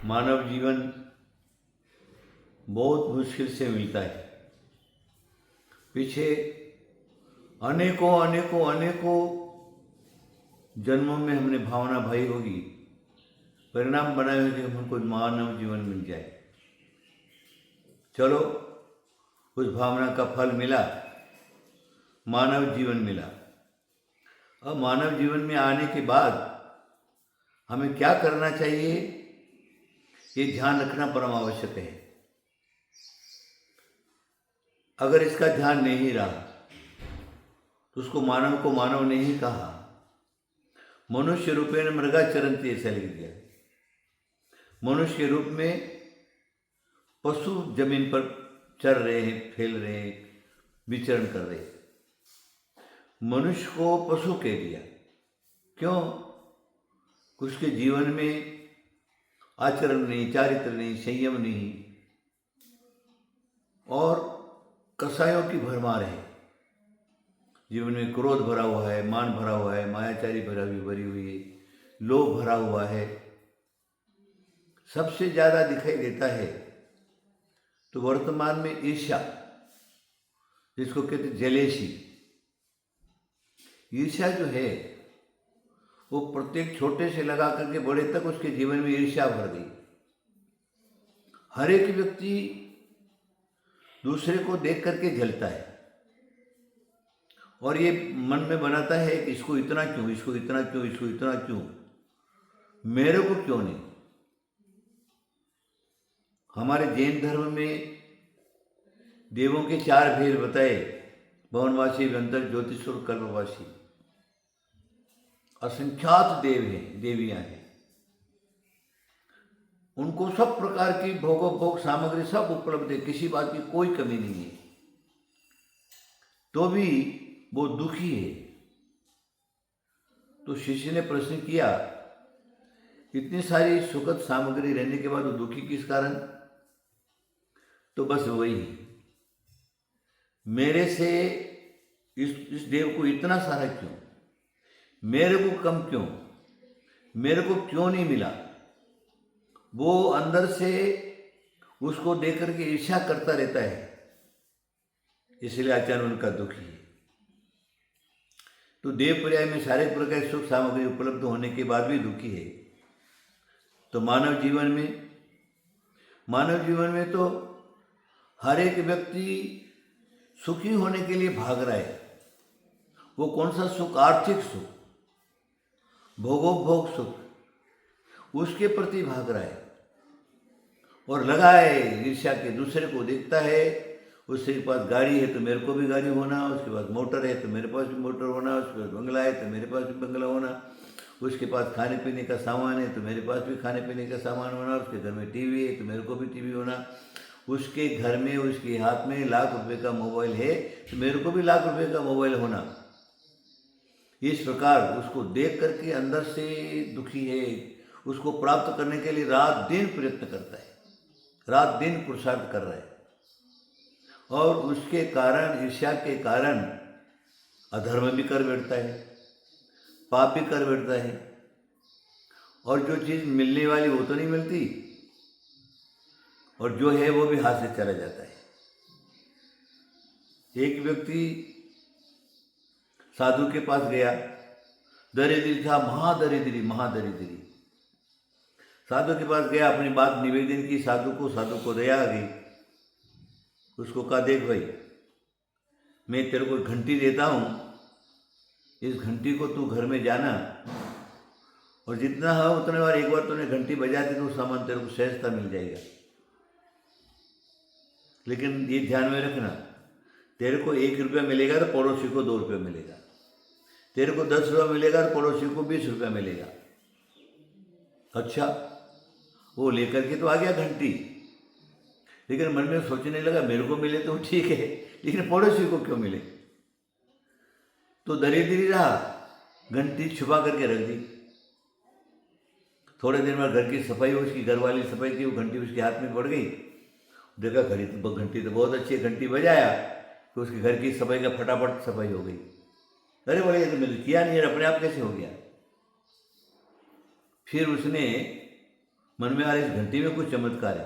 मानव जीवन बहुत मुश्किल से मिलता है। पीछे अनेकों अनेकों अनेकों जन्मों में हमने भावना भाई होगी, परिणाम बनाए हुए कि हमको मानव जीवन मिल जाए। चलो, उस भावना का फल मिला, मानव जीवन मिला। अब मानव जीवन में आने के बाद हमें क्या करना चाहिए, ये ध्यान रखना परम आवश्यक है। अगर इसका ध्यान नहीं रहा तो उसको मानव को मानव नहीं कहा, मनुष्य रूपेण मृगाचरन्ति ऐसा लिख दिया। मनुष्य के रूप में पशु जमीन पर चल रहे हैं, फैल रहे हैं, विचरण कर रहे हैं। मनुष्य को पशु कह दिया, क्यों? उसके जीवन में आचरण नहीं, चारित्र नहीं, संयम नहीं और कसायों की भरमार है। जीवन में क्रोध भरा हुआ है, मान भरा हुआ है, मायाचारी भरी हुई है, लोभ भरा हुआ है। सबसे ज्यादा दिखाई देता है तो वर्तमान में ईर्ष्या, जिसको कहते जलेसी। ईर्ष्या जो है वो प्रत्येक छोटे से लगा करके बड़े तक उसके जीवन में ईर्ष्या भर गई। हर एक व्यक्ति दूसरे को देख करके जलता है और ये मन में बनाता है कि इसको इतना क्यों, इसको इतना क्यों, इसको इतना क्यों, मेरे को क्यों नहीं। हमारे जैन धर्म में देवों के 4 भेद बताए, भवनवासी, व्यंतर, ज्योतिषुर, कल्पवासी। असंख्यात देव हैं, देवियां हैं। उनको सब प्रकार की भोग सामग्री सब उपलब्ध है, किसी बात की कोई कमी नहीं है, तो भी वो दुखी है। तो शिष्य ने प्रश्न किया, इतनी सारी सुखद सामग्री रहने के बाद वो दुखी किस कारण? तो बस वही, मेरे से इस देव को इतना सारा क्यों, मेरे को कम क्यों, मेरे को क्यों नहीं मिला। वो अंदर से उसको देख करके ईर्ष्या करता रहता है, इसलिए आचार्य उनका दुखी है। तो देव पर्याय में सारे प्रकार की सुख सामग्री उपलब्ध होने के बाद भी दुखी है। तो मानव जीवन में तो हर एक व्यक्ति सुखी होने के लिए भाग रहा है। वो कौन सा सुख? आर्थिक सुख, भोगोपभोग सुख, उसके प्रति भाग रहा है और लगा है ईर्ष्या के। दूसरे को देखता है, उसके पास गाड़ी है तो मेरे को भी गाड़ी होना, उसके पास मोटर है तो मेरे पास भी मोटर होना, उसके पास बंगला है तो मेरे पास भी बंगला होना, उसके पास खाने पीने का सामान है तो मेरे पास भी खाने पीने का सामान होना, उसके घर में टीवी है तो मेरे को भी टीवी होना, उसके घर में उसके हाथ में ₹1,00,000 का मोबाइल है तो मेरे को भी ₹1,00,000 का मोबाइल होना। इस प्रकार उसको देख करके अंदर से दुखी है। उसको प्राप्त करने के लिए रात दिन प्रयत्न करता है, रात दिन पुरुषार्थ कर रहा है और उसके कारण, ईर्ष्या के कारण अधर्म भी कर बैठता है, पाप भी कर बैठता है और जो चीज़ मिलने वाली वो तो नहीं मिलती और जो है वो भी हाथ से चला जाता है। एक व्यक्ति साधु के पास गया, दरिद्री था, महादरिद्री। साधु के पास गया, अपनी बात निवेदन की साधु को दया आ गई। उसको कहा, देख भाई, मैं तेरे को घंटी देता हूँ, इस घंटी को तू घर में जाना और जितना है उतने बार, एक बार तूने घंटी बजा दी तो सामान तेरे को सहजता मिल जाएगा। लेकिन ये ध्यान में रखना, तेरे को ₹1 मिलेगा तो पड़ोसी को ₹2 मिलेगा, तेरे को ₹10 मिलेगा तो पड़ोसी को ₹20 मिलेगा। अच्छा, वो लेकर के तो आ गया घंटी, लेकिन मन में सोचने लगा मेरे को मिले तो ठीक है, लेकिन पड़ोसी को क्यों मिले? तो दरिद्री रहा, घंटी छुपा करके रख दी। थोड़े दिन में घर की सफाई, उसकी घरवाली सफाई की, वो घंटी उसके हाथ में पड़ गई। देखा घंटी तो बहुत अच्छी है, घंटी बजाया तो उसके घर की सफाई का फटाफट सफाई हो गई। अरे बोले, ये तो मैंने किया नहीं, अपने आप कैसे हो गया? फिर उसने मन में आ रहा है इस घंटी में कुछ चमत्कार है,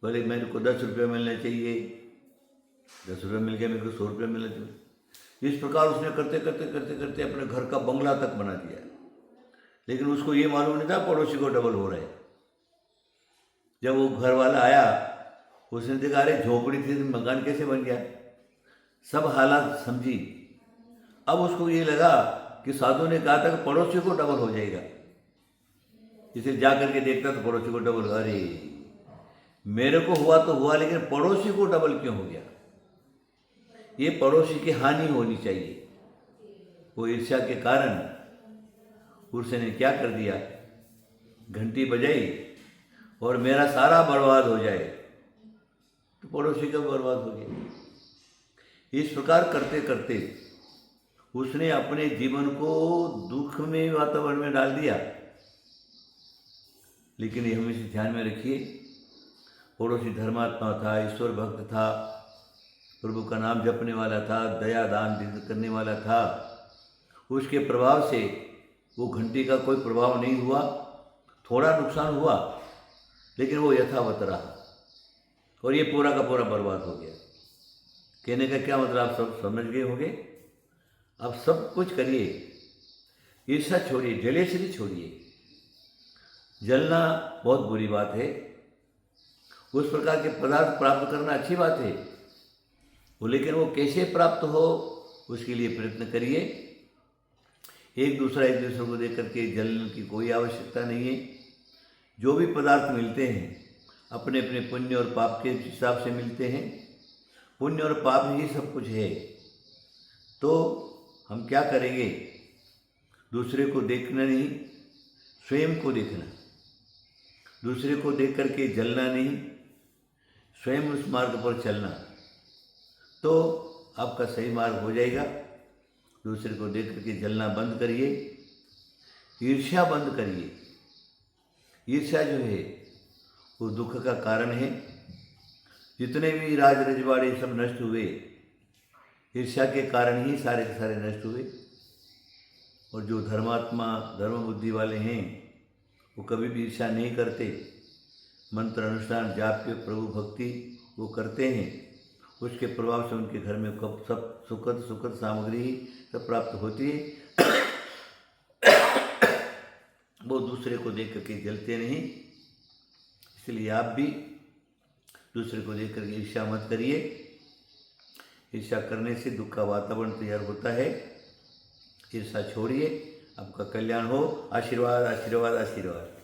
बोले मेरे को 10 रुपये मिलना चाहिए, 10 रुपये मिल गया, मेरे को 100 रुपये मिलना चाहिए। इस प्रकार उसने करते करते करते करते अपने घर का बंगला तक बना दिया। लेकिन उसको ये मालूम नहीं था पड़ोसी को डबल हो रहा है। जब वो घर वाला आया, उसने देखा अरे झोपड़ी थी मकान कैसे बन गया, सब हालात समझी। अब उसको ये लगा कि साधु ने कहा था कि पड़ोसी को डबल हो जाएगा, इसे जा करके देखता तो पड़ोसी को डबल। अरे मेरे को हुआ तो हुआ, लेकिन पड़ोसी को डबल क्यों हो गया? ये पड़ोसी की हानि होनी चाहिए। वो ईर्ष्या के कारण उसने क्या कर दिया, घंटी बजाई और मेरा सारा बर्बाद हो जाए, तो पड़ोसी का बर्बाद हो गया। इस प्रकार करते करते उसने अपने जीवन को दुख में वातावरण में डाल दिया। लेकिन ये हमेशा ध्यान में रखिए, पड़ोसी धर्मात्मा था, ईश्वर भक्त था, प्रभु का नाम जपने वाला था, दया दान करने वाला था। उसके प्रभाव से वो घंटी का कोई प्रभाव नहीं हुआ, थोड़ा नुकसान हुआ, लेकिन वो यथावत रहा और ये पूरा का पूरा बर्बाद हो गया। कहने का क्या मतलब, आप सब समझ गए होंगे। आप सब कुछ करिए, ईर्ष्या छोड़िए, जेलेसरी छोड़िए। जलना बहुत बुरी बात है, उस प्रकार के पदार्थ प्राप्त करना अच्छी बात है, वो लेकिन वो कैसे प्राप्त हो उसके लिए प्रयत्न करिए। एक दूसरे को देख करके जलने की कोई आवश्यकता नहीं है। जो भी पदार्थ मिलते हैं अपने अपने पुण्य और पाप के हिसाब से मिलते हैं। पुण्य और पाप ही सब कुछ है। तो हम क्या करेंगे, दूसरे को देखना नहीं, स्वयं को देखना। दूसरे को देख करके जलना नहीं, स्वयं उस मार्ग पर चलना, तो आपका सही मार्ग हो जाएगा। दूसरे को देख करके जलना बंद करिए, ईर्ष्या बंद करिए। ईर्ष्या जो है वो दुख का कारण है। जितने भी राज रजवाड़े सब नष्ट हुए, ईर्ष्या के कारण ही सारे के सारे नष्ट हुए। और जो धर्मात्मा धर्म बुद्धि वाले हैं वो कभी भी ईर्ष्या नहीं करते। मंत्र अनुष्ठान जाप्य प्रभु भक्ति वो करते हैं, उसके प्रभाव से उनके घर में कब सब सुखद सामग्री ही सब प्राप्त होती है। वो दूसरे को देख करके जलते नहीं। इसलिए आप भी दूसरे को देख करके ईर्ष्या मत करिए। ईर्ष्या करने से दुख का वातावरण तैयार होता है। ईर्ष्या छोड़िए, आपका कल्याण हो। आशीर्वाद आशीर्वाद आशीर्वाद।